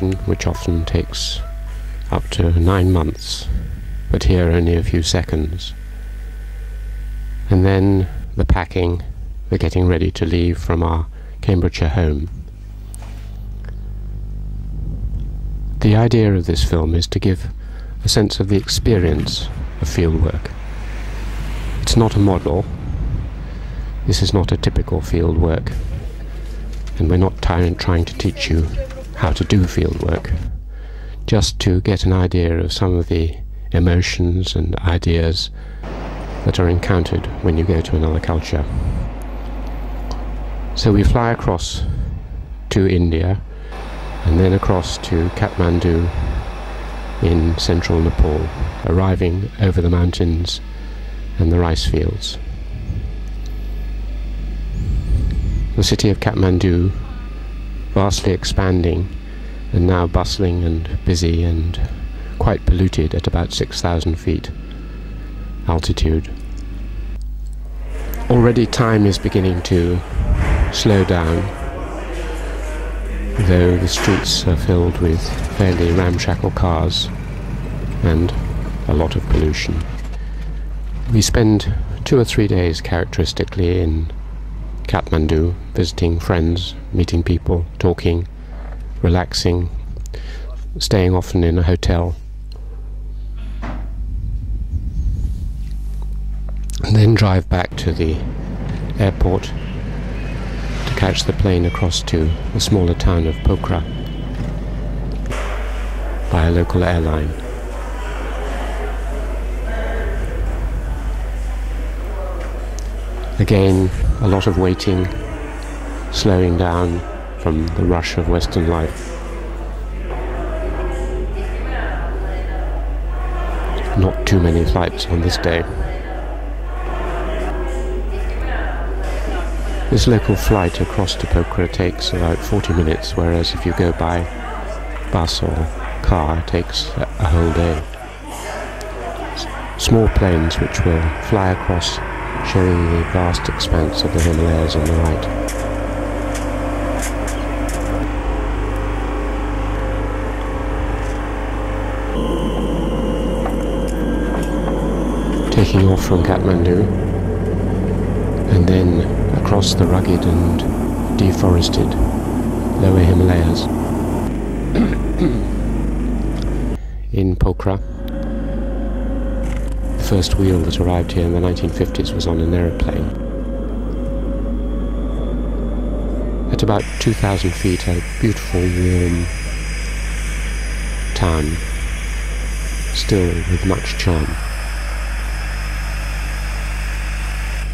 preparation, which often takes up to 9 months, but here only a few seconds. And then the packing, the getting ready to leave from our Cambridgeshire home. The idea of this film is to give a sense of the experience of fieldwork. It's not a model. This is not a typical fieldwork. And we're not trying to teach you how to do fieldwork. Just to get an idea of some of the emotions and ideas that are encountered when you go to another culture. So we fly across to India, and then across to Kathmandu in central Nepal, arriving over the mountains and the rice fields. The city of Kathmandu, vastly expanding and now bustling and busy and quite polluted at about 6,000 feet altitude. Already time is beginning to slow down, though the streets are filled with fairly ramshackle cars and a lot of pollution. We spend 2 or 3 days characteristically in Kathmandu, visiting friends, meeting people, talking, relaxing, staying often in a hotel, and then drive back to the airport to catch the plane across to the smaller town of Pokhara by a local airline. Again, a lot of waiting, slowing down from the rush of Western life. Not too many flights on this day. This local flight across to Pokhara takes about 40 minutes, whereas if you go by bus or car, it takes a whole day. Small planes which will fly across, showing the vast expanse of the Himalayas on the right. Taking off from Kathmandu, and then across the rugged and deforested lower Himalayas. In Pokhara, the first wheel that arrived here in the 1950s was on an aeroplane. At about 2,000 feet, a beautiful warm town, still with much charm.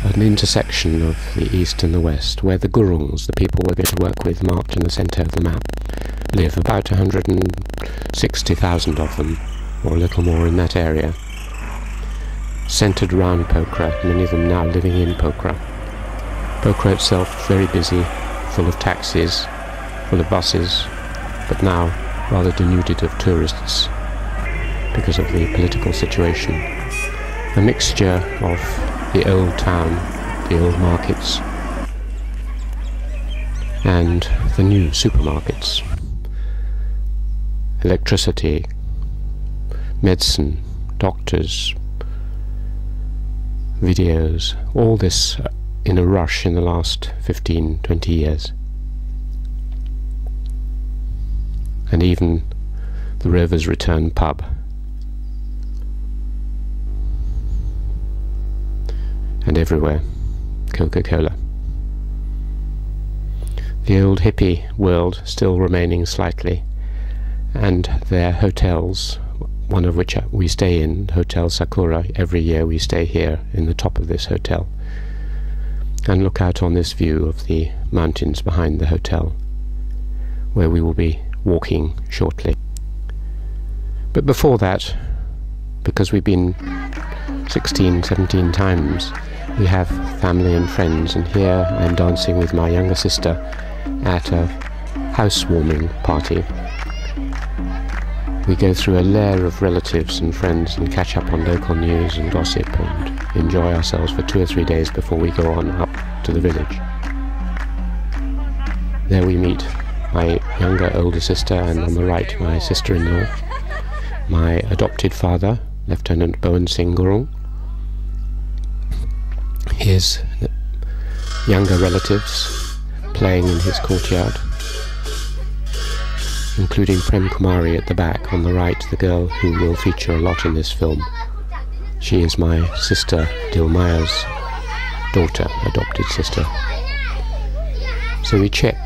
An intersection of the east and the west, where the Gurungs, the people we're going to work with, marked in the centre of the map, live. About 160,000 of them, or a little more in that area, centred around Pokhara, many of them now living in Pokhara. Pokhara itself very busy, full of taxis, full of buses, but now rather denuded of tourists because of the political situation. A mixture of the old town, the old markets, and the new supermarkets. Electricity, medicine, doctors, videos, all this in a rush in the last 15-20 years. And even the Rover's Return pub. And everywhere, Coca-Cola. The old hippie world still remaining slightly, and their hotels, one of which we stay in, Hotel Sakura. Every year we stay here in the top of this hotel and look out on this view of the mountains behind the hotel, where we will be walking shortly. But before that, because we've been 16, 17 times, we have family and friends, and here I'm dancing with my younger sister at a housewarming party. We go through a layer of relatives and friends and catch up on local news and gossip and enjoy ourselves for 2 or 3 days before we go on up to the village. There we meet my younger older sister, and on the right my sister-in-law, my adopted father, Lieutenant Bowen Singh Gurung, his younger relatives playing in his courtyard, including Prem Kumari at the back, on the right, the girl who will feature a lot in this film. She is my sister Dilmaya's daughter, adopted sister. So we check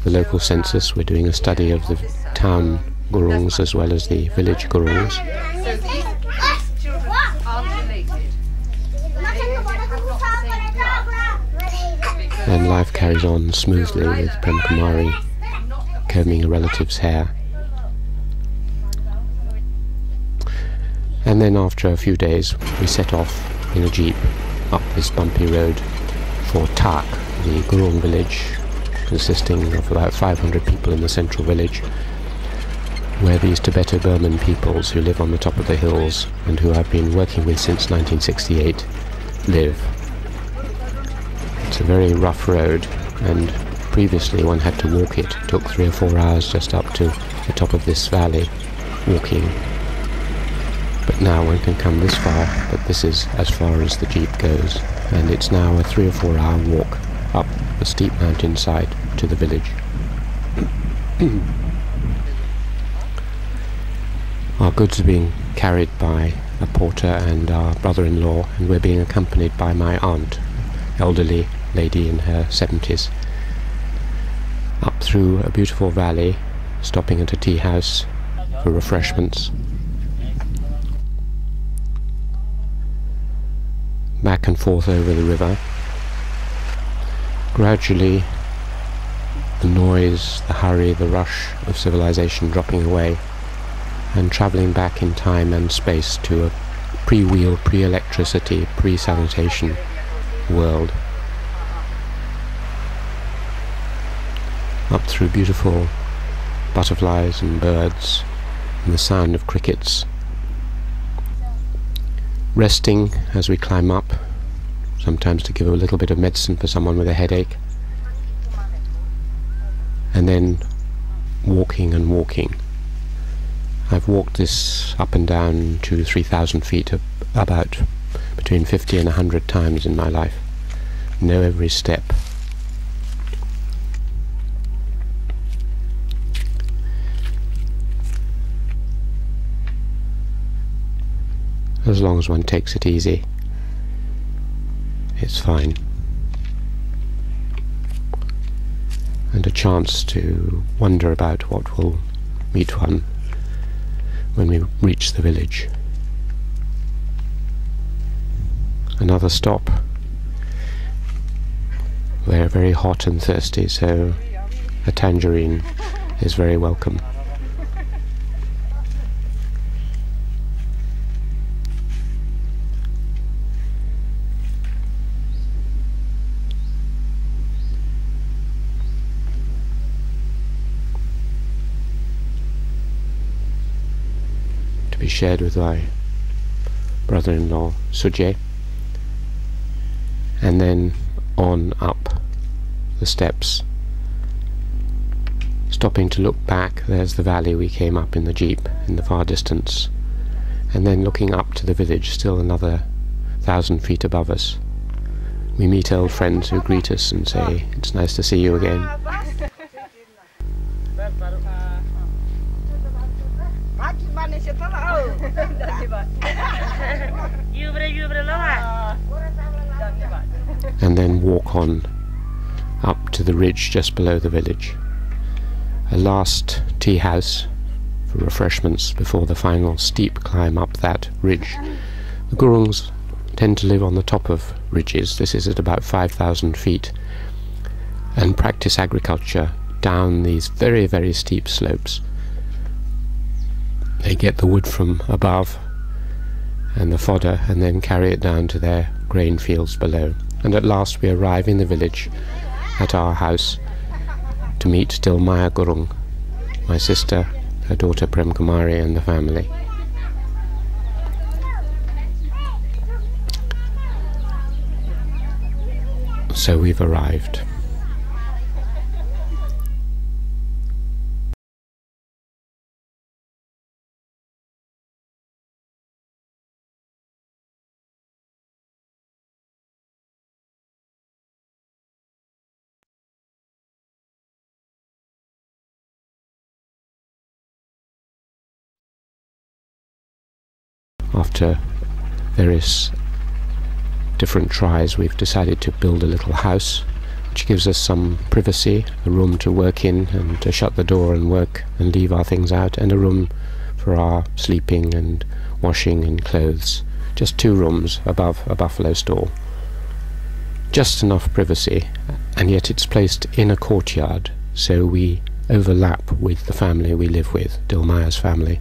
the local census. We're doing a study of the town Gurungs as well as the village Gurungs. So these children are related. And life carries on smoothly with Prem Kumari combing a relative's hair. And then after a few days we set off in a jeep up this bumpy road for Tak, the Gurung village, consisting of about 500 people in the central village, where these Tibeto-Burman peoples who live on the top of the hills and who I've been working with since 1968 live. It's a very rough road, and previously one had to walk it. It took 3 or 4 hours just up to the top of this valley walking. But now one can come this far, but this is as far as the jeep goes, and it's now a 3 or 4 hour walk up a steep mountainside to the village. Our goods are being carried by a porter and our brother-in-law, and we're being accompanied by my aunt, elderly lady in her 70s, up through a beautiful valley, stopping at a tea house for refreshments, back and forth over the river. Gradually the noise, the hurry, the rush of civilization dropping away, and travelling back in time and space to a pre-wheel, pre-electricity, pre-sanitation world. Up through beautiful butterflies and birds and the sound of crickets. Resting as we climb up, sometimes to give a little bit of medicine for someone with a headache, and then walking and walking. I've walked this up and down to 3,000 feet about between 50 and 100 times in my life. Know every step. As long as one takes it easy, it's fine. And a chance to wonder about what will meet one when we reach the village. Another stop. We're very hot and thirsty, so a tangerine is very welcome. Be shared with my brother-in-law Sujay, and then on up the steps, stopping to look back. There's the valley we came up in the jeep in the far distance, and then looking up to the village, still another 1,000 feet above us. We meet old friends who greet us and say, "It's nice to see you again." And then walk on up to the ridge just below the village. A last tea house for refreshments before the final steep climb up that ridge. The Gurungs tend to live on the top of ridges. This is at about 5,000 feet, and practice agriculture down these very, very steep slopes. They get the wood from above and the fodder, and then carry it down to their grain fields below. And at last we arrive in the village at our house to meet Dilmaya Gurung, my sister, her daughter Prem Kumari, and the family. So we've arrived. after various different tries, we've decided to build a little house which gives us some privacy, a room to work in and to shut the door and work and leave our things out, and a room for our sleeping and washing and clothes. Just 2 rooms above a buffalo stall. Just enough privacy, and yet it's placed in a courtyard, so we overlap with the family we live with, Dilmaya's family.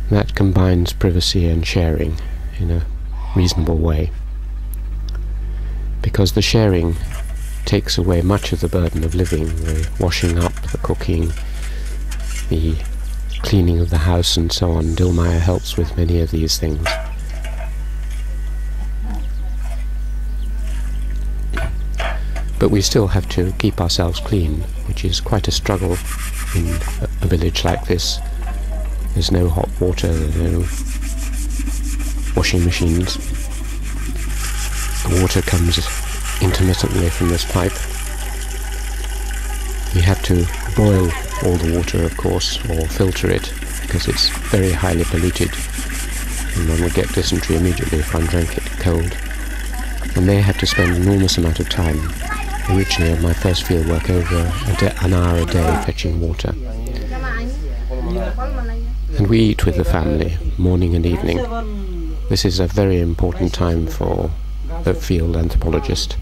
That combines privacy and sharing in a reasonable way, because the sharing takes away much of the burden of living, the washing up, the cooking, the cleaning of the house and so on. Dilmaya helps with many of these things. But we still have to keep ourselves clean, which is quite a struggle in a village like this. There's no hot water, no washing machines. The water comes intermittently from this pipe. We have to boil all the water, of course, or filter it, because it's very highly polluted, and one would get dysentery immediately if one drank it cold. And they have to spend an enormous amount of time, originally on my first fieldwork, over an hour a day fetching water. And we eat with the family, morning and evening. This is a very important time for a field anthropologist,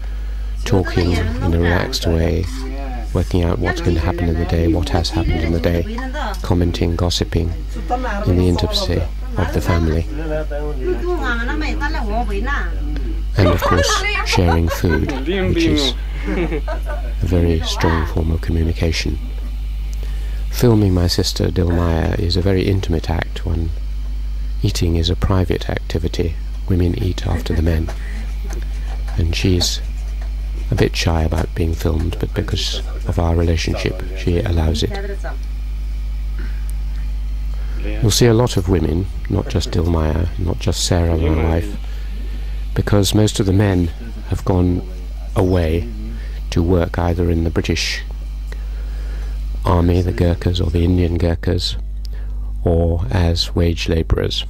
talking in a relaxed way, working out what's going to happen in the day, what has happened in the day, commenting, gossiping in the intimacy of the family. And of course, sharing food, which is a very strong form of communication. Filming my sister Dilmaya is a very intimate act. Eating is a private activity. Women eat after the men. And she's a bit shy about being filmed, but because of our relationship, she allows it. You'll see a lot of women, not just Dilmaya, not just Sarah, my wife, because most of the men have gone away to work either in the British Army, the Gurkhas, or the Indian Gurkhas, or as wage labourers.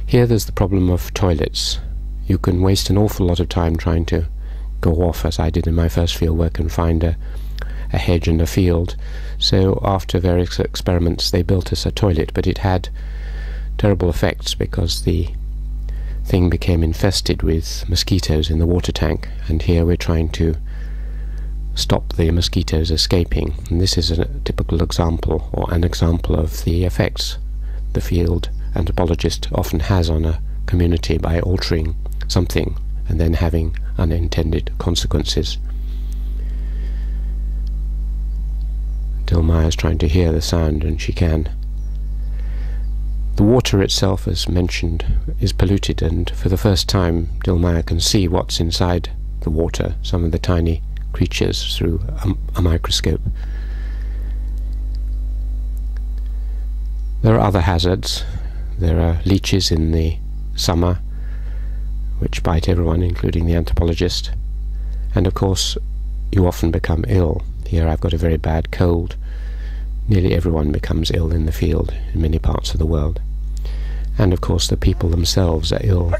Here there's the problem of toilets. You can waste an awful lot of time trying to go off, as I did in my first fieldwork, and find a hedge and a field. So after various experiments they built us a toilet, but it had terrible effects because the thing became infested with mosquitoes in the water tank, and here we're trying to stop the mosquitoes escaping. And this is a typical example, or an example of the effects the field anthropologist often has on a community by altering something and then having unintended consequences. Dilmaya is trying to hear the sound, and she can. The water itself, as mentioned, is polluted, and for the first time Dilmaya can see what's inside the water, some of the tiny creatures, through a microscope. There are other hazards. There are leeches in the summer which bite everyone, including the anthropologist, and of course you often become ill. Here I've got a very bad cold. Nearly everyone becomes ill in the field in many parts of the world, and of course the people themselves are ill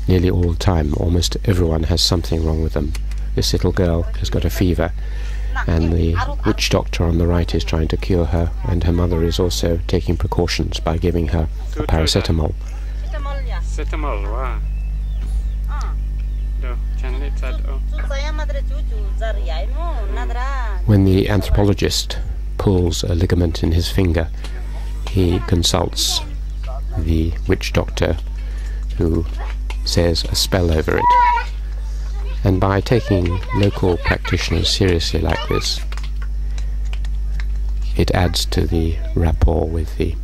nearly all the time. Almost everyone has something wrong with them. This little girl has got a fever, and the witch doctor on the right is trying to cure her, and her mother is also taking precautions by giving her a paracetamol. When the anthropologist pulls a ligament in his finger, he consults the witch doctor, who says a spell over it. And by taking local practitioners seriously like this, it adds to the rapport with the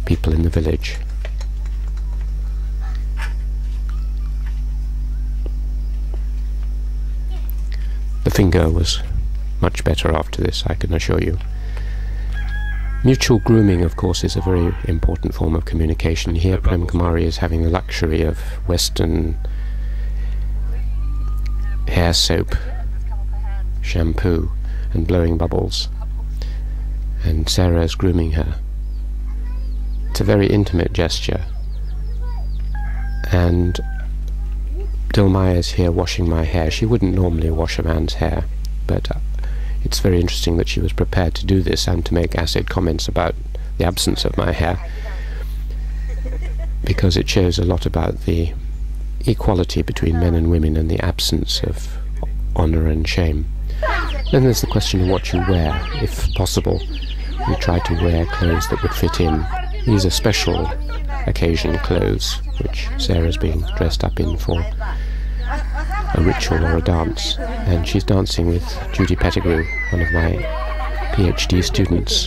people in the village. The finger was much better after this, I can assure you. Mutual grooming, of course, is a very important form of communication. Here Prem Kumari is having the luxury of Western hair soap, shampoo, and blowing bubbles, and Sarah is grooming her. It's a very intimate gesture, and Dilmaya's here washing my hair. She wouldn't normally wash a man's hair, but it's very interesting that she was prepared to do this and to make acid comments about the absence of my hair, because it shows a lot about the equality between men and women and the absence of honour and shame. Then there's the question of what you wear. If possible, we try to wear clothes that would fit in. These are special occasion clothes, which Sarah's being dressed up in for a ritual or a dance. And she's dancing with Judy Pettigrew, one of my PhD students,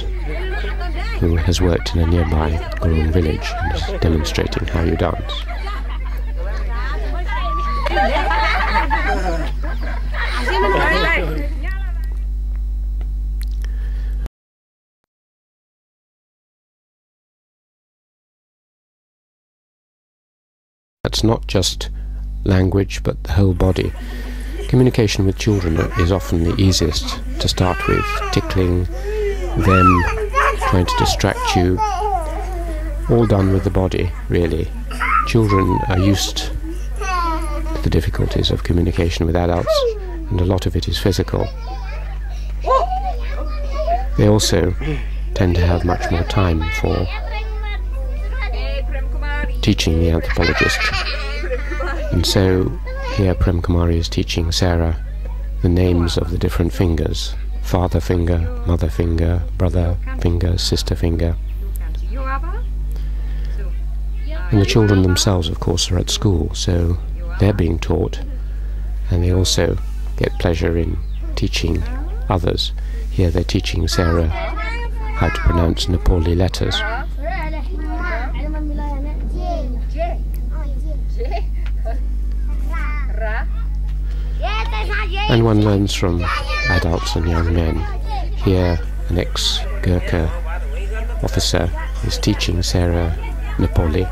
who has worked in a nearby Gurung village and is demonstrating how you dance. That's not just language, but the whole body. Communication with children is often the easiest to start with, tickling them, trying to distract you, all done with the body, really. Children are used to the difficulties of communication with adults, and a lot of it is physical. They also tend to have much more time for teaching the anthropologist. And so here Prem Kumari is teaching Sarah the names of the different fingers: father finger, mother finger, brother finger, sister finger. And the children themselves, of course, are at school, so they're being taught, and they also get pleasure in teaching others. Here they're teaching Sarah how to pronounce Nepali letters. And one learns from adults and young men. Here an ex-Gurkha officer is teaching Sarah Nepali.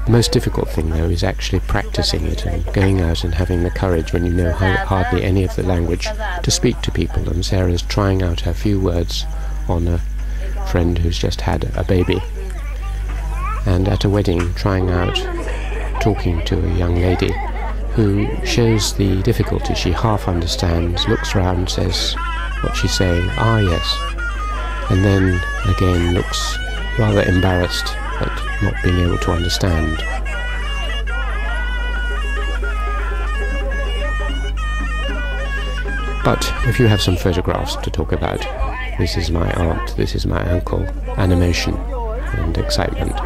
The most difficult thing, though, is actually practicing it and going out and having the courage, when you know hardly any of the language, to speak to people. And Sarah's trying out her few words on a friend who's just had a baby. And at a wedding, trying out talking to a young lady who shows the difficulty. She half understands, looks round, says what she's saying, "Ah, yes," and then again looks rather embarrassed at not being able to understand. But if you have some photographs to talk about, this is my aunt, this is my uncle, animation and excitement.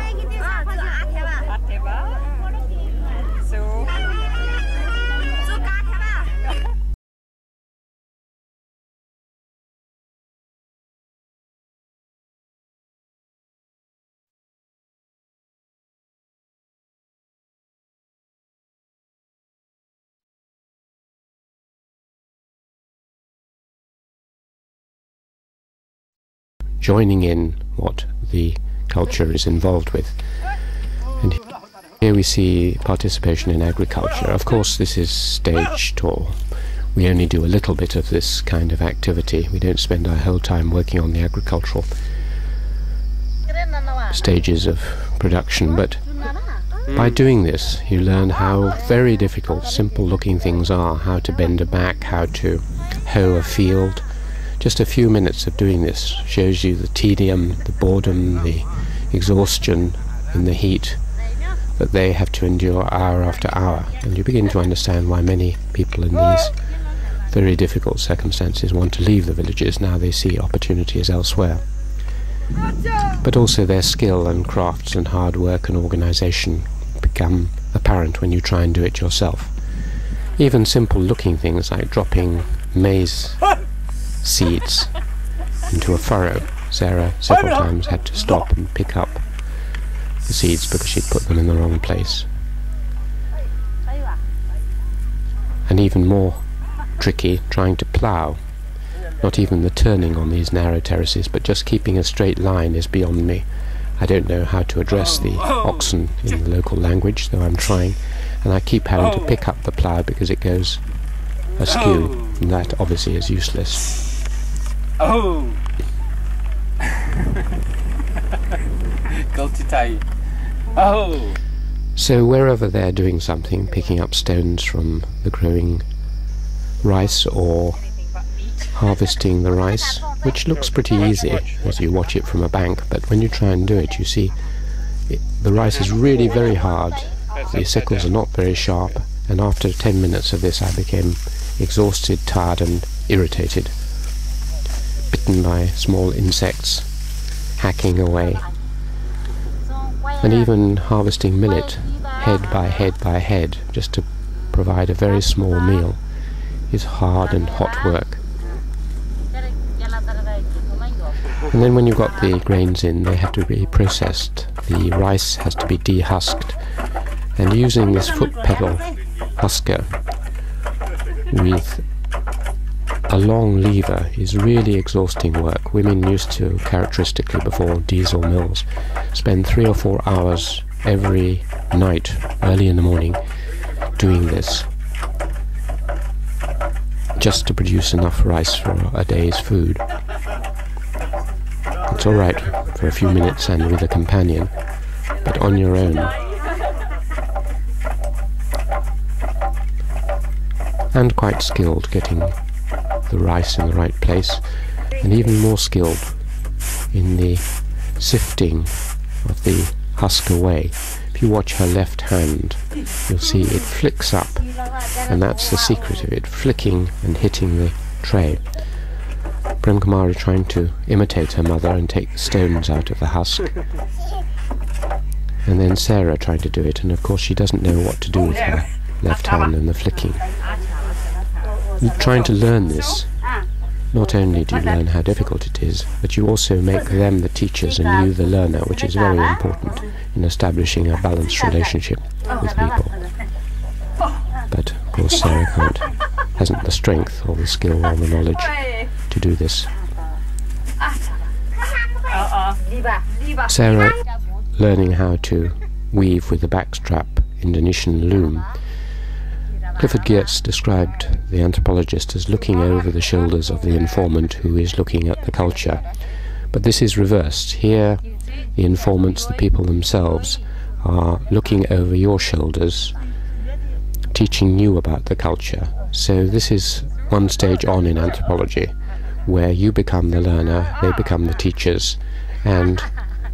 Joining in what the culture is involved with. And here we see participation in agriculture. Of course, this is staged, or we only do a little bit of this kind of activity. We don't spend our whole time working on the agricultural stages of production, but by doing this you learn how very difficult simple looking things are, how to bend a back, how to hoe a field. Just a few minutes of doing this shows you the tedium, the boredom, the exhaustion in the heat that they have to endure hour after hour, and you begin to understand why many people in these very difficult circumstances want to leave the villages now they see opportunities elsewhere. But also their skill and crafts and hard work and organisation become apparent when you try and do it yourself. Even simple looking things like dropping maize seeds into a furrow. Sarah several times had to stop and pick up the seeds because she'd put them in the wrong place. And even more tricky, trying to plough. Not even the turning on these narrow terraces, but just keeping a straight line is beyond me. I don't know how to address the oxen in the local language, though I'm trying, and I keep having to pick up the plough because it goes askew, and that obviously is useless. Oh! So wherever they're doing something, picking up stones from the growing rice or harvesting the rice, which looks pretty easy as you watch it from a bank, but when you try and do it, you see the rice is really very hard, the sickles are not very sharp, and after 10 minutes of this I became exhausted, tired and irritated, bitten by small insects, hacking away. And even harvesting millet, head by head by head, just to provide a very small meal, is hard and hot work. And then when you've got the grains in, they have to be processed. The rice has to be dehusked. And using this foot pedal husker with a long lever is really exhausting work. Women used to, characteristically before diesel mills, spend 3 or 4 hours every night, early in the morning, doing this, just to produce enough rice for a day's food. It's all right for a few minutes and with a companion, but on your own. And quite skilled getting the rice in the right place, and even more skilled in the sifting of the husk away. If you watch her left hand, you'll see it flicks up, and that's the secret of it, flicking and hitting the tray. Prem Kumari trying to imitate her mother and take the stones out of the husk, and then Sarah trying to do it, and of course she doesn't know what to do with her left hand and the flicking. Trying to learn this, not only do you learn how difficult it is, but you also make them the teachers and you the learner, which is very important in establishing a balanced relationship with people. But of course Sarah hasn't the strength or the skill or the knowledge to do this. Sarah learning how to weave with the backstrap Indonesian loom. Clifford Geertz described the anthropologist as looking over the shoulders of the informant who is looking at the culture. But this is reversed. Here the informants, the people themselves, are looking over your shoulders, teaching you about the culture. So this is one stage on in anthropology, where you become the learner, they become the teachers, and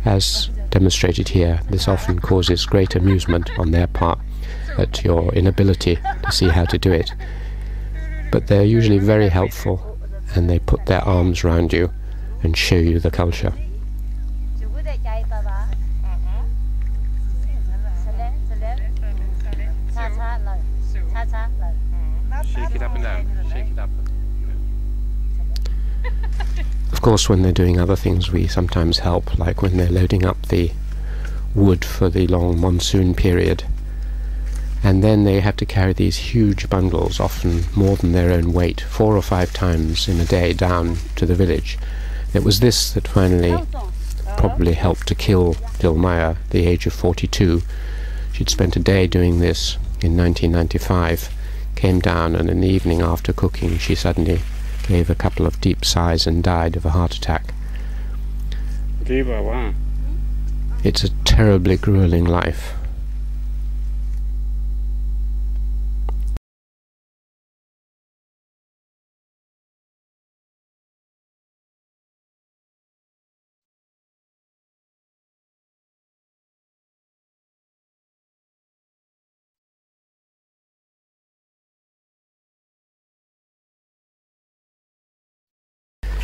as demonstrated here, this often causes great amusement on their part at your inability to see how to do it. But they're usually very helpful, and they put their arms around you and show you the culture. Shake it up and down. Shake it up. Of course, when they're doing other things, we sometimes help, like when they're loading up the wood for the long monsoon period. And then they have to carry these huge bundles, often more than their own weight, 4 or 5 times in a day down to the village. It was this that finally probably helped to kill Dilmaya at the age of 42. She'd spent a day doing this in 1995, came down, and in the evening after cooking she suddenly gave a couple of deep sighs and died of a heart attack. It's a terribly grueling life.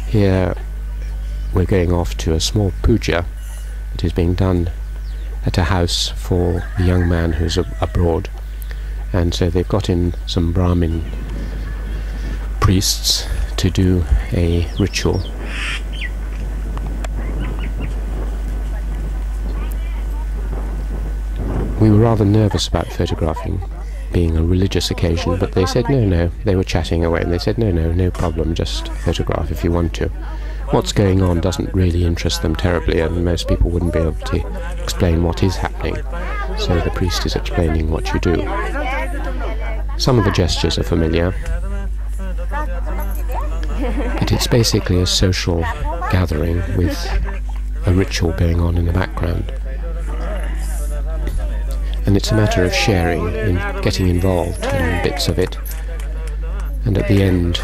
Here we're going off to a small puja that is being done at a house for the young man who's abroad, and so they've got in some Brahmin priests to do a ritual. We were rather nervous about photographing, being a religious occasion, but they said no, they were chatting away, and they said no problem, just photograph if you want to. What's going on doesn't really interest them terribly, and most people wouldn't be able to explain what is happening, so the priest is explaining what you do. Some of the gestures are familiar, but it's basically a social gathering with a ritual going on in the background. And it's a matter of sharing, in getting involved in bits of it, and at the end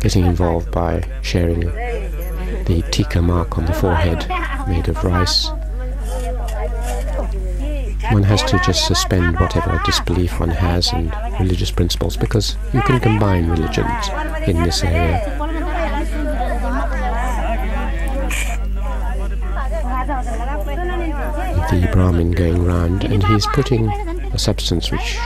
getting involved by sharing the tika mark on the forehead made of rice. One has to just suspend whatever disbelief one has and religious principles, because you can combine religions in this area. The Brahmin going round, and he's putting a substance which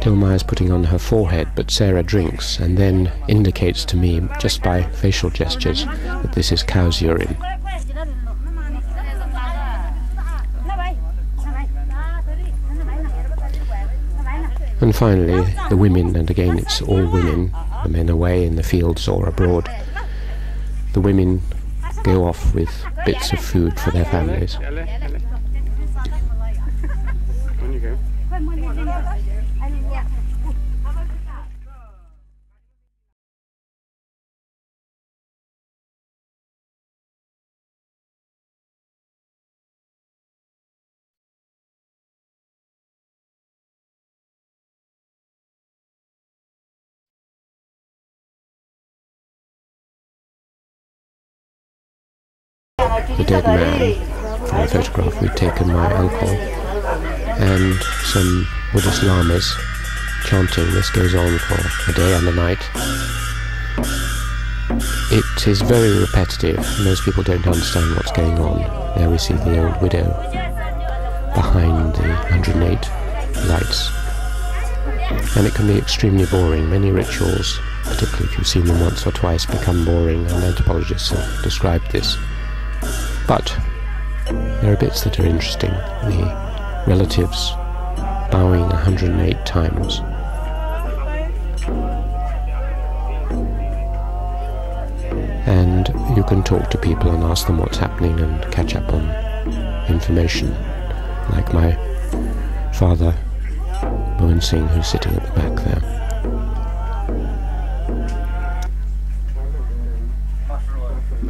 Dilmaya is putting on her forehead, but Sarah drinks and then indicates to me, just by facial gestures, that this is cow's urine. And finally, the women, and again it's all women, the men away in the fields or abroad, the women go off with bits of food for their families. On you go. The dead man, from a photograph we'd taken my uncle, and some Buddhist lamas chanting. This goes on for a day and a night. It is very repetitive. Most people don't understand what's going on. There we see the old widow behind the 108 lights. And it can be extremely boring. Many rituals, particularly if you've seen them once or twice, become boring, and anthropologists have described this. But there are bits that are interesting. The relatives bowing 108 times. And you can talk to people and ask them what's happening and catch up on information. Like my father, Mohan Singh, who's sitting at the back there.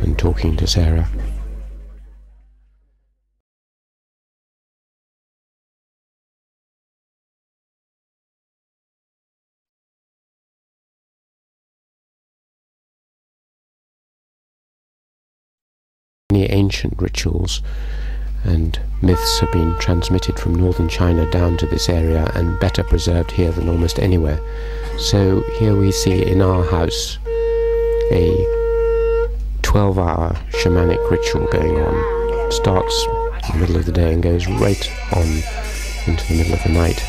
And talking to Sarah. Many ancient rituals and myths have been transmitted from northern China down to this area, and better preserved here than almost anywhere. So here we see in our house a 12-hour shamanic ritual going on. Starts in the middle of the day and goes right on into the middle of the night.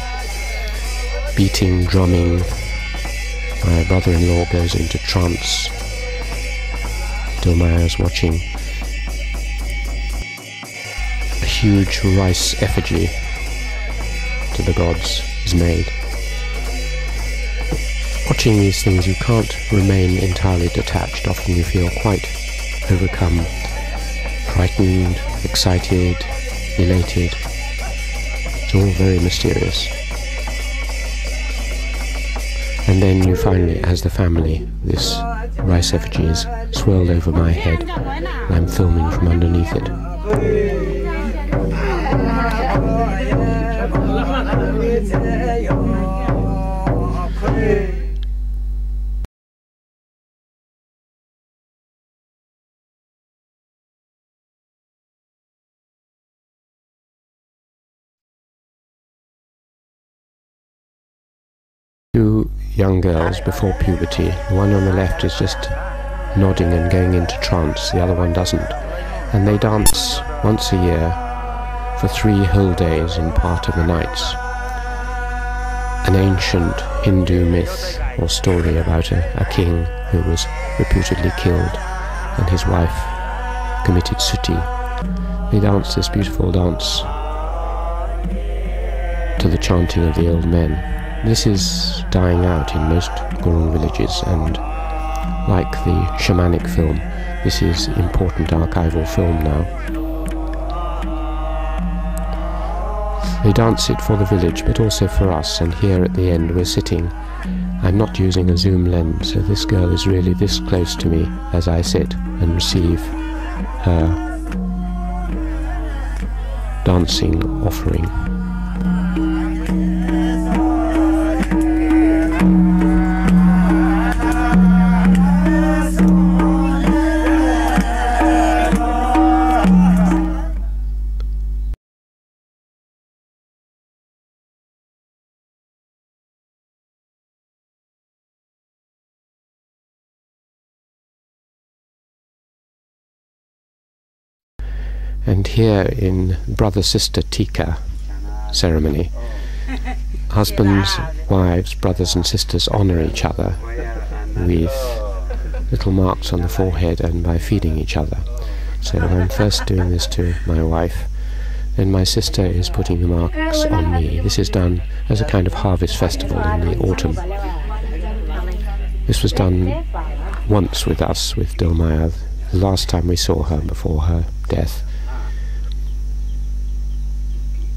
Beating, drumming. My brother-in-law goes into trance. Dilmaya is watching. A huge rice effigy to the gods is made. Watching these things, you can't remain entirely detached. Often you feel quite overcome, frightened, excited, elated. It's all very mysterious. And then you finally, as the family, this rice effigy is swirled over my head, and I'm filming from underneath it. Two young girls before puberty. The one on the left is just nodding and going into trance, the other one doesn't. And they dance once a year for 3 whole days and part of the nights. An ancient Hindu myth or story about a king who was reputedly killed and his wife committed suti. They dance this beautiful dance to the chanting of the old men. This is dying out in most Gurung villages, and like the shamanic film, this is important archival film now. They dance it for the village, but also for us, and here at the end we're sitting. I'm not using a zoom lens, so this girl is really this close to me as I sit and receive her dancing offering. And here in brother-sister Tika ceremony, husbands, wives, brothers and sisters honour each other with little marks on the forehead and by feeding each other. So I'm first doing this to my wife, then my sister is putting the marks on me. This is done as a kind of harvest festival in the autumn. This was done once with us, with Dilmaya, the last time we saw her before her death.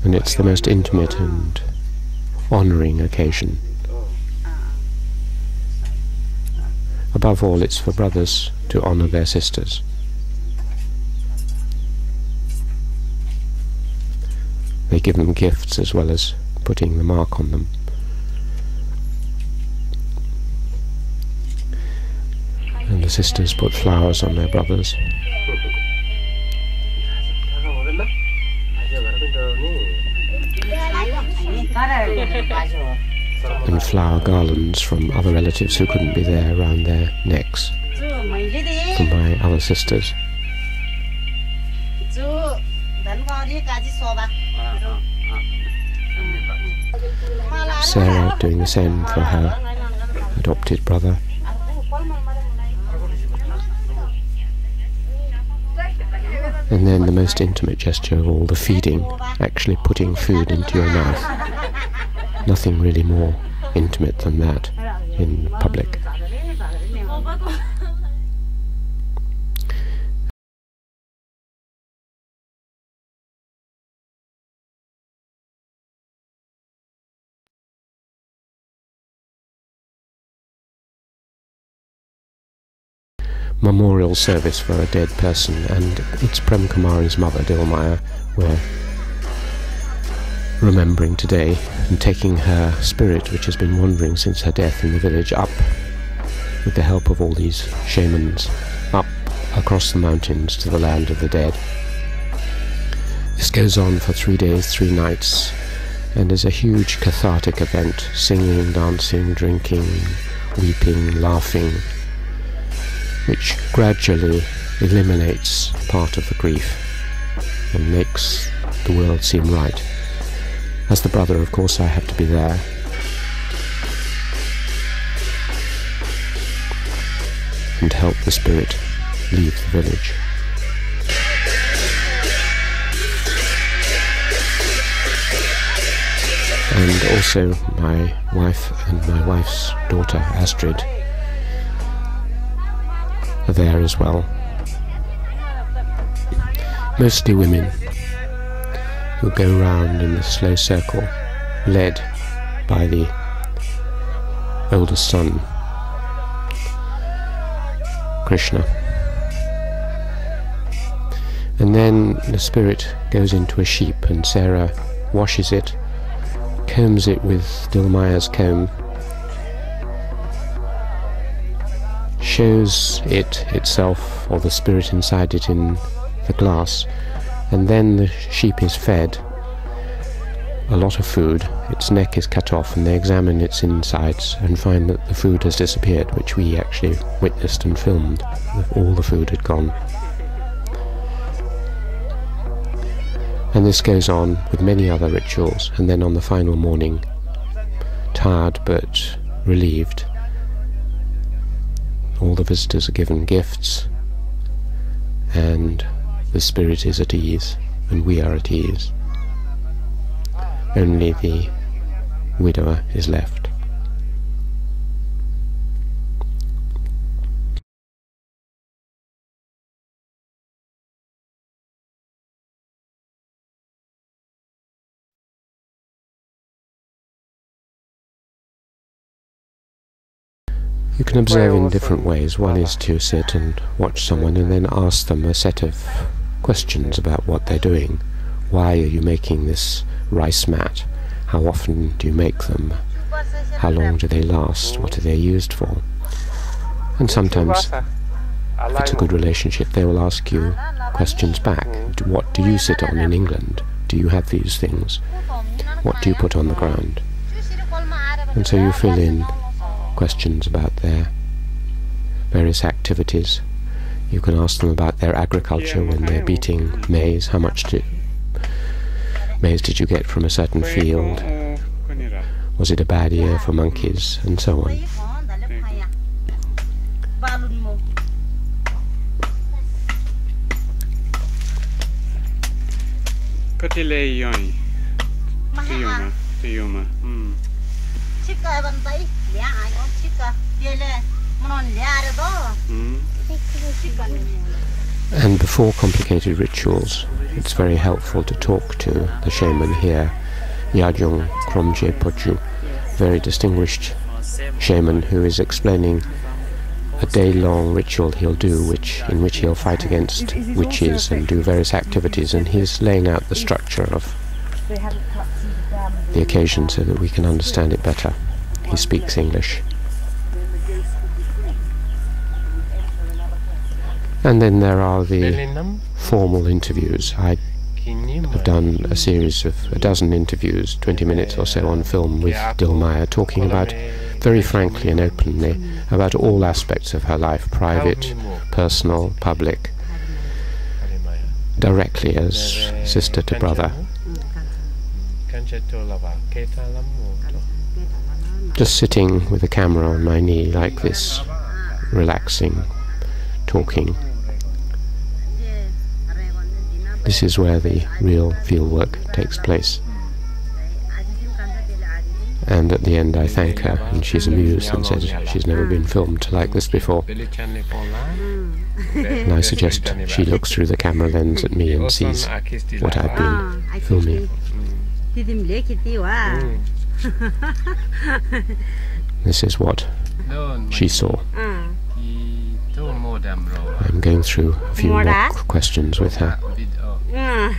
And it's the most intimate and honouring occasion. Above all, it's for brothers to honour their sisters. They give them gifts as well as putting the mark on them. And the sisters put flowers on their brothers. And flower garlands from other relatives who couldn't be there around their necks, from my other sisters. Sarah doing the same for her adopted brother. And then the most intimate gesture of all, the feeding, actually putting food into your mouth. Nothing really more intimate than that in public. Memorial service for a dead person, and it's Prem Kumari's mother, Dilmaya, we're remembering today, and taking her spirit, which has been wandering since her death in the village, up with the help of all these shamans, up across the mountains to the land of the dead. This goes on for 3 days, 3 nights, and is a huge cathartic event, singing, dancing, drinking, weeping, laughing, which gradually eliminates part of the grief and makes the world seem right. As the brother, of course, I have to be there. And help the spirit leave the village. And also my wife and my wife's daughter, Astrid, are there as well. Mostly women who go round in a slow circle, led by the oldest son, Krishna. And then the spirit goes into a sheep, and Sarah washes it, combs it with Dilmaya's comb, shows it itself, or the spirit inside it, in the glass, and then the sheep is fed a lot of food, its neck is cut off, and they examine its insides and find that the food has disappeared, which we actually witnessed and filmed. All the food had gone. And this goes on with many other rituals, and then on the final morning, tired but relieved, all the visitors are given gifts, and the spirit is at ease, and we are at ease. Only the widower is left. You can observe in different ways. One is to sit and watch someone and then ask them a set of questions about what they're doing. Why are you making this rice mat? How often do you make them? How long do they last? What are they used for? And sometimes, if it's a good relationship, they will ask you questions back. What do you sit on in England? Do you have these things? What do you put on the ground? And so you fill in questions about their various activities. You can ask them about their agriculture when they're beating maize. How much maize did you get from a certain field? Was it a bad year for monkeys? And so on. And before complicated rituals, it's very helpful to talk to the shaman here, Yajung Kromje Pochu, very distinguished shaman who is explaining a day-long ritual he'll do, in which he'll fight against witches and do various activities, and he's laying out the structure of the occasion so that we can understand it better. He speaks English. And then there are the formal interviews. I have done a series of a dozen interviews, 20 minutes or so on film with Dilmaya, talking about, very frankly and openly, about all aspects of her life, private, personal, public, directly as sister to brother. Just sitting with a camera on my knee like this, relaxing, talking. This is where the real fieldwork takes place. And at the end I thank her, and she's amused and says she's never been filmed like this before. And I suggest she looks through the camera lens at me and sees what I've been filming. This is what she saw. I'm going through a few more questions with her. And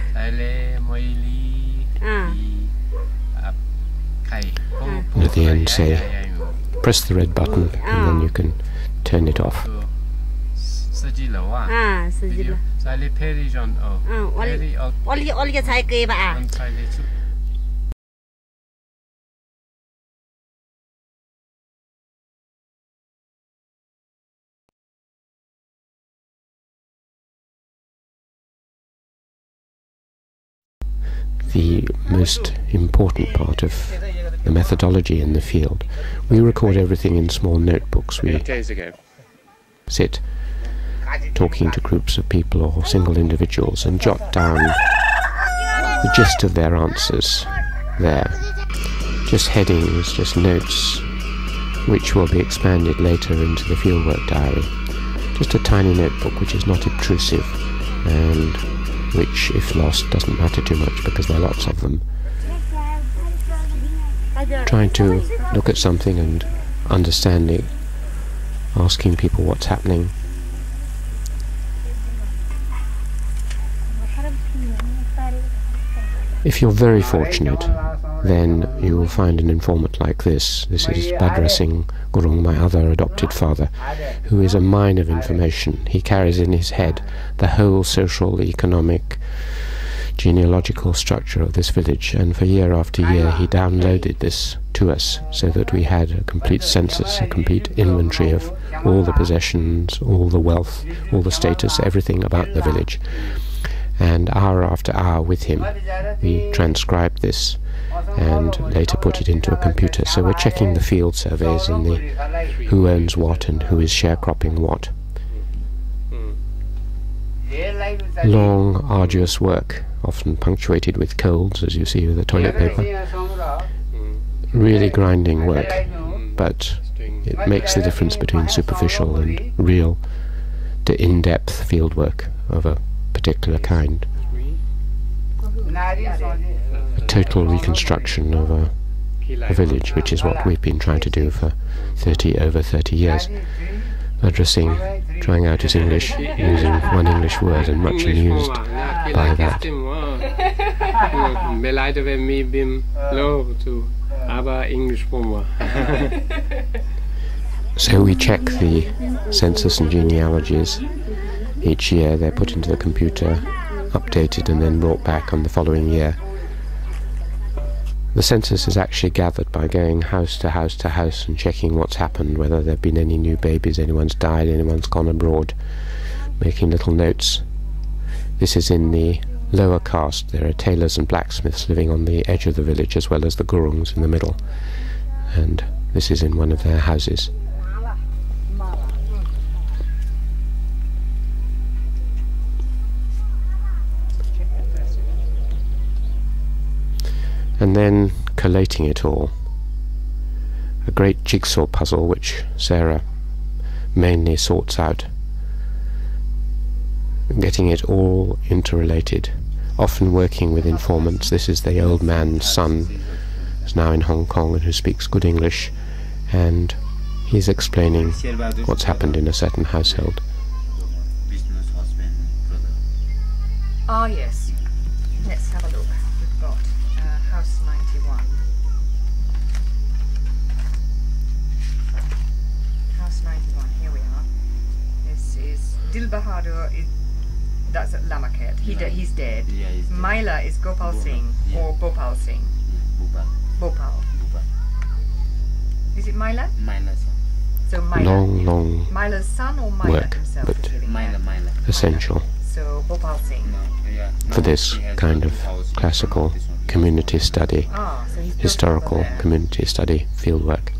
at the end say, press the red button and then you can turn it off. The most important part of the methodology in the field. We record everything in small notebooks. We sit talking to groups of people or single individuals and jot down the gist of their answers there. Just headings, just notes, which will be expanded later into the fieldwork diary. Just a tiny notebook which is not obtrusive and which, if lost, doesn't matter too much because there are lots of them. Trying to look at something and understand it, asking people what's happening. If you're very fortunate, then you will find an informant like this. This is Bhadra Singh Gurung, my other adopted father, who is a mine of information. He carries in his head the whole social, economic, genealogical structure of this village, and for year after year he downloaded this to us so that we had a complete census, a complete inventory of all the possessions, all the wealth, all the status, everything about the village. And hour after hour with him we transcribed this and later put it into a computer. So we're checking the field surveys and the who owns what and who is sharecropping what. Long, arduous work, often punctuated with colds, as you see with the toilet paper. Really grinding work, but it makes the difference between superficial and real to in-depth field work of a particular kind. A total reconstruction of a village, which is what we've been trying to do for over 30 years. Bhadra Singh trying out his English, using one English word and much amused by that. So we check the census and genealogies. Each year they're put into the computer, updated and then brought back on the following year. The census is actually gathered by going house to house to house and checking what's happened, whether there have been any new babies, anyone's died, anyone's gone abroad, making little notes. This is in the lower caste. There are tailors and blacksmiths living on the edge of the village, as well as the Gurungs in the middle. And this is in one of their houses. And then collating it all. A great jigsaw puzzle which Sarah mainly sorts out, getting it all interrelated, often working with informants. This is the old man's son, who's now in Hong Kong and who speaks good English, and he's explaining what's happened in a certain household. Ah, yes. Let's have a look. We've got House 91. House 91, here we are. This is Dil Bahadur, that's at Lamaket. He's dead. Yeah, he's dead. Maila is Gopal Singh, or Bhopal Singh. Bhopal. Is it Maila? Maila's son. So Maila. Long Maila's son or Maila work, himself? but is living there? Maila. essential So Bhopal Singh. for this kind of classical community study, Ah, so he's built historical over there. community study, fieldwork.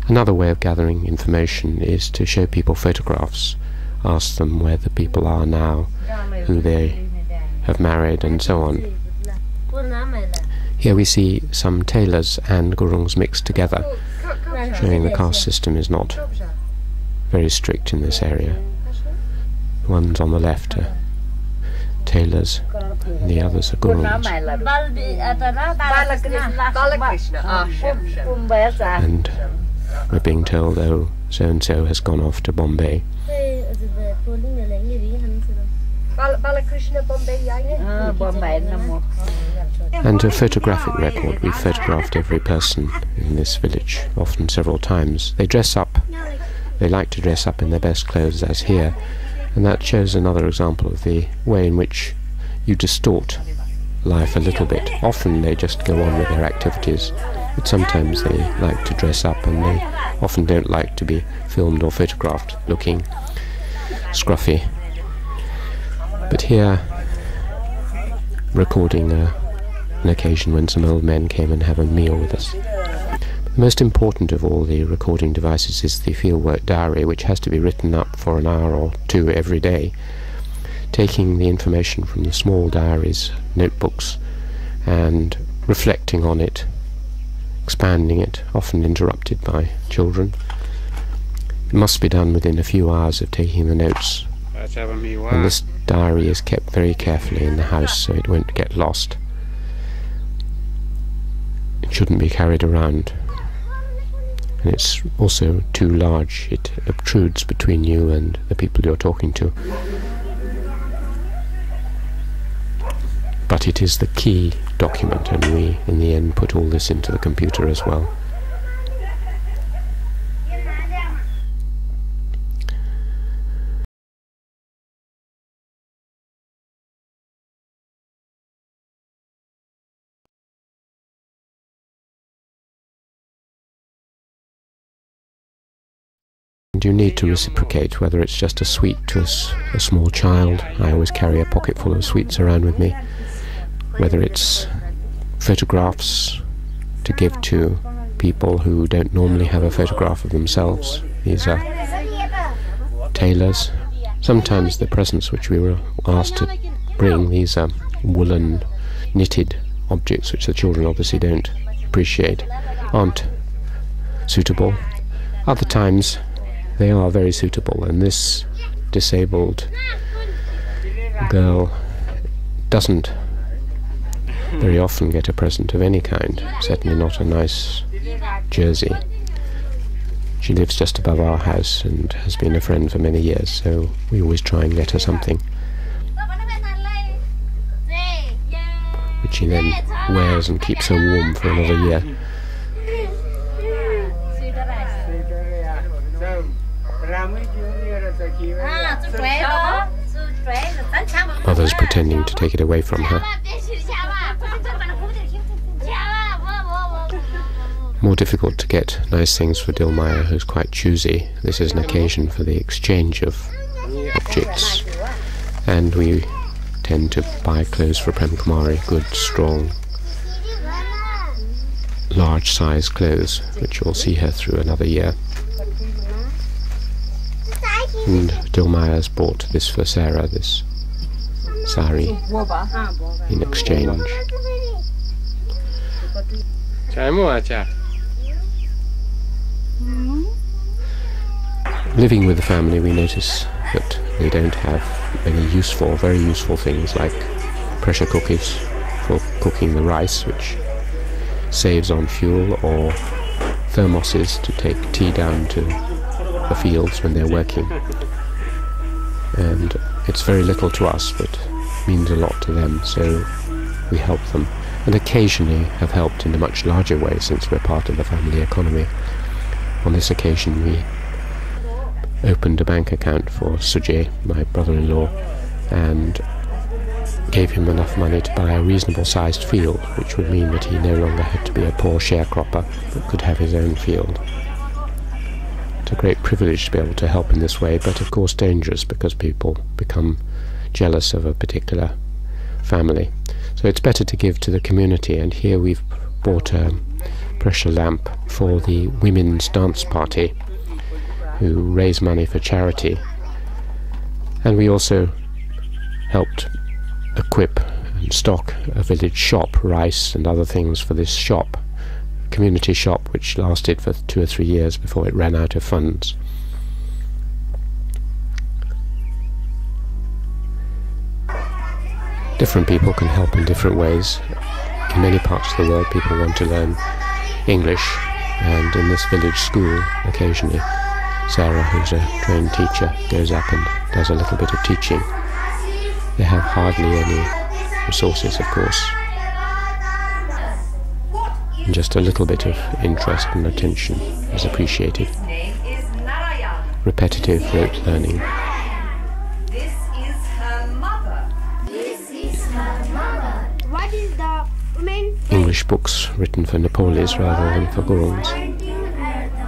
Another way of gathering information is to show people photographs, ask them where the people are now, who they have married, and so on. Here we see some tailors and Gurungs mixed together, showing the caste system is not very strict in this area. The ones on the left are tailors, and the others are Gurungs. And we're being told, oh, so-and-so has gone off to Bombay. And a photographic record. We've photographed every person in this village, often several times. They dress up, they like to dress up in their best clothes, as here, and that shows another example of the way in which you distort life a little bit. Often they just go on with their activities, but sometimes they like to dress up, and they often don't like to be filmed or photographed looking scruffy. But here, recording an occasion when some old men came and have a meal with us. The most important of all the recording devices is the fieldwork diary, which has to be written up for an hour or two every day, taking the information from the small diaries, notebooks, and reflecting on it, expanding it, often interrupted by children. It must be done within a few hours of taking the notes, and this diary is kept very carefully in the house so it won't get lost. It shouldn't be carried around, and it's also too large. It obtrudes between you and the people you're talking to. But it is the key document, and we in the end put all this into the computer as well. And you need to reciprocate, whether it's just a sweet to a small child. I always carry a pocket full of sweets around with me. Whether it's photographs to give to people who don't normally have a photograph of themselves. These are tailors. Sometimes the presents which we were asked to bring, these are woolen knitted objects which the children obviously don't appreciate, aren't suitable. Other times they are very suitable, and this disabled girl doesn't very often get a present of any kind, certainly not a nice jersey. She lives just above our house and has been a friend for many years, so we always try and get her something, which she then wears and keeps her warm for another year. Mother's pretending to take it away from her. More difficult to get nice things for Dilmaya, who's quite choosy. This is an occasion for the exchange of objects, and we tend to buy clothes for Prem Kumari, good, strong, large-size clothes, which will see her through another year. And Dilmaya's bought this for Sarah, this sari, in exchange. Living with the family, we notice that they don't have many useful, very useful things like pressure cookers for cooking the rice, which saves on fuel, or thermoses to take tea down to the fields when they're working. And it's very little to us, but means a lot to them, so we help them, and occasionally have helped in a much larger way since we're part of the family economy. On this occasion we opened a bank account for Sujay, my brother-in-law, and gave him enough money to buy a reasonable sized field, which would mean that he no longer had to be a poor sharecropper but could have his own field. It's a great privilege to be able to help in this way, but of course dangerous, because people become jealous of a particular family. So it's better to give to the community, and here we've bought a pressure lamp for the women's dance party, who raise money for charity. And we also helped equip and stock a village shop, rice and other things for this shop, community shop, which lasted for 2 or 3 years before it ran out of funds. Different people can help in different ways. In many parts of the world people want to learn English, and in this village school occasionally Sarah, who's a trained teacher, goes up and does a little bit of teaching. They have hardly any resources, of course, and just a little bit of interest and attention is appreciated. Repetitive rote learning. This is her mother. This is her mother. What is the main English books written for Nepalis rather than for Gurungs.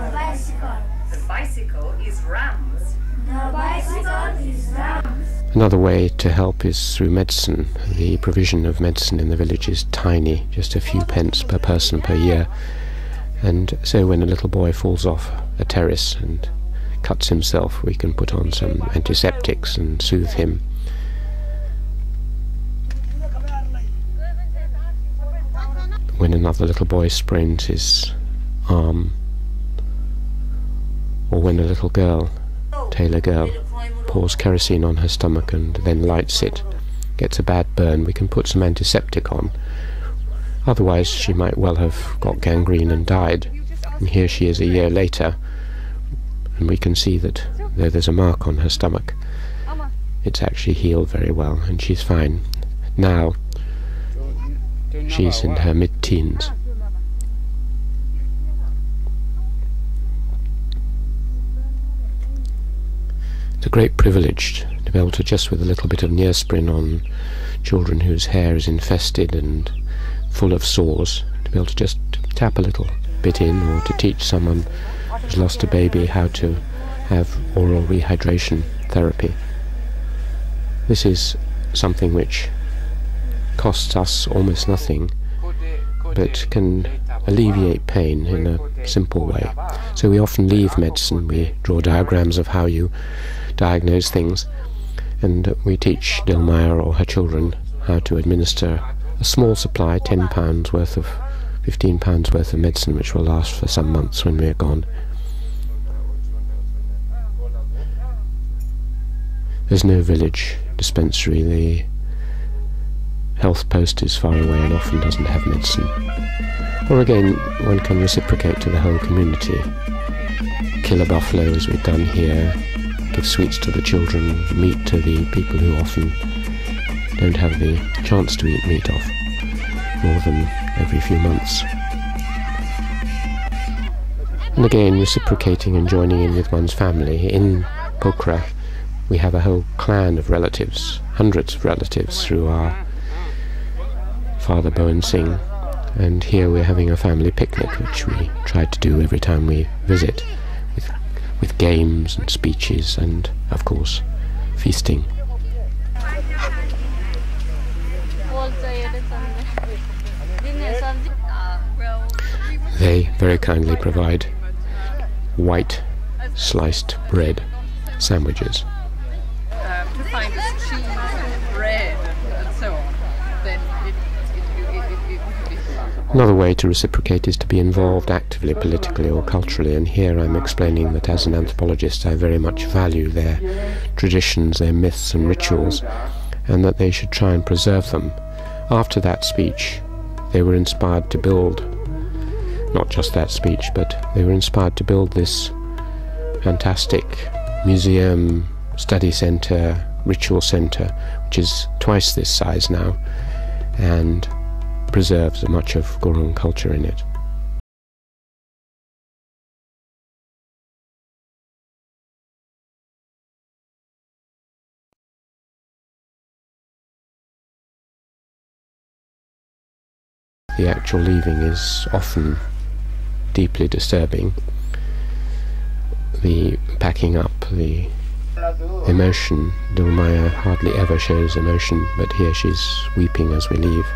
the bicycle? The bicycle is Rams. The bicycle is Rams. Another way to help is through medicine. The provision of medicine in the village is tiny, just a few pence per person per year, and so when a little boy falls off a terrace and cuts himself, we can put on some antiseptics and soothe him. When another little boy sprains his arm, or when a little girl, tailor girl, pours kerosene on her stomach and then lights it, gets a bad burn, we can put some antiseptic on. Otherwise she might well have got gangrene and died, and here she is a year later, and we can see that though there's a mark on her stomach, it's actually healed very well, and she's fine. Now she's in her mid-teens. It's a great privilege to be able to, just with a little bit of neosporin on children whose hair is infested and full of sores, to be able to just tap a little bit in, or to teach someone who's lost a baby how to have oral rehydration therapy. This is something which costs us almost nothing, but can alleviate pain in a simple way. So we often leave medicine, we draw diagrams of how you diagnose things, and we teach Dilmaya or her children how to administer a small supply, £10 worth of, £15 worth of medicine, which will last for some months when we're gone. There's no village dispensary. The health post is far away and often doesn't have medicine. Or again, one can reciprocate to the whole community. Kill a buffalo, as we've done here, give sweets to the children, meat to the people who often don't have the chance to eat meat off more than every few months. And again, reciprocating and joining in with one's family. In Pokhara we have a whole clan of relatives, hundreds of relatives through our father Bowen Singh, and here we're having a family picnic, which we try to do every time we visit, with games and speeches and, of course, feasting. They very kindly provide white sliced bread sandwiches. To find us cheese, bread, and so on, then it would be Another way to reciprocate is to be involved actively, politically or culturally, and here I'm explaining that as an anthropologist I very much value their traditions, their myths and rituals, and that they should try and preserve them. After that speech, they were inspired to build, not just that speech, but they were inspired to build this fantastic museum, study centre, ritual centre, which is twice this size now, and preserves much of Gurung culture in it. The actual leaving is often deeply disturbing. The packing up, the emotion. Dulmaya hardly ever shows emotion, but here she's weeping as we leave.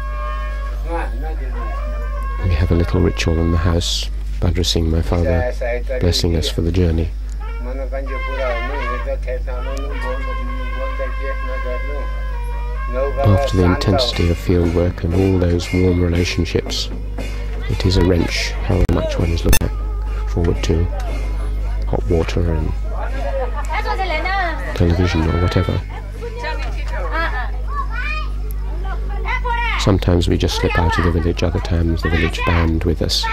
We have a little ritual in the house, BUDDHISM, my father, blessing us for the journey. After the intensity of fieldwork and all those warm relationships, it is a wrench how much one is looking forward to hot water and television or whatever. Sometimes we just slip out of the village, other times the village band with us,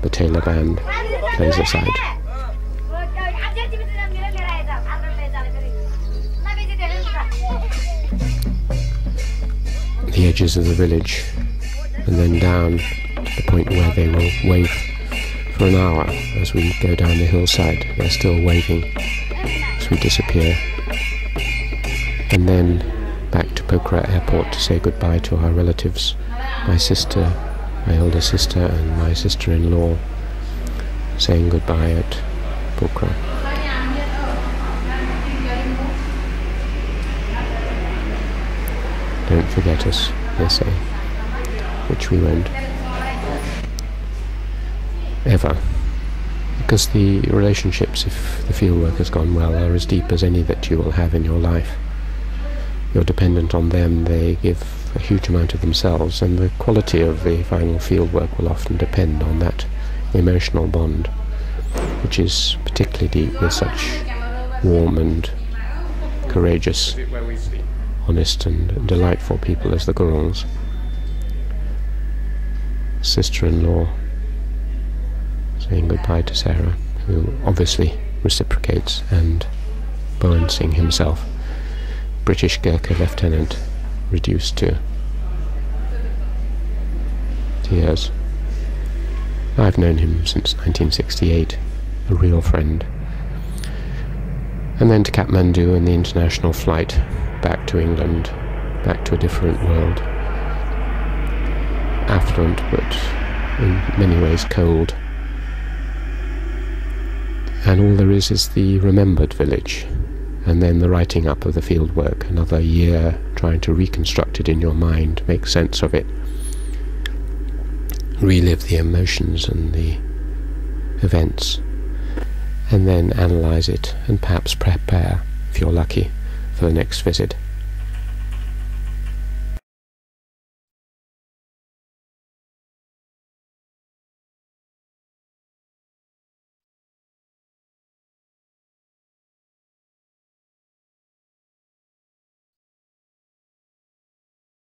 the Taylor band, plays aside. The edges of the village, and then down to the point where they will wave for an hour as we go down the hillside. They're still waving as we disappear. And then back to Pokhara airport to say goodbye to our relatives, my sister, my older sister and my sister-in-law, saying goodbye at Pokhara. Don't forget us, they say, which we won't. Ever. Because the relationships, if the fieldwork has gone well, are as deep as any that you will have in your life. You're dependent on them, they give a huge amount of themselves, and the quality of the final fieldwork will often depend on that emotional bond, which is particularly deep with such warm and courageous, honest and delightful people as the Gurungs. Sister-in-law saying goodbye to Sarah, who obviously reciprocates, and Bowen Singh himself, British Gurkha lieutenant, reduced to tears. I've known him since 1968, a real friend. And then to Kathmandu and the international flight back to England, back to a different world. Affluent, but in many ways cold. And all there is the remembered village, and then the writing up of the fieldwork, another year trying to reconstruct it in your mind, make sense of it, relive the emotions and the events, and then analyse it and perhaps prepare, if you're lucky, for the next visit.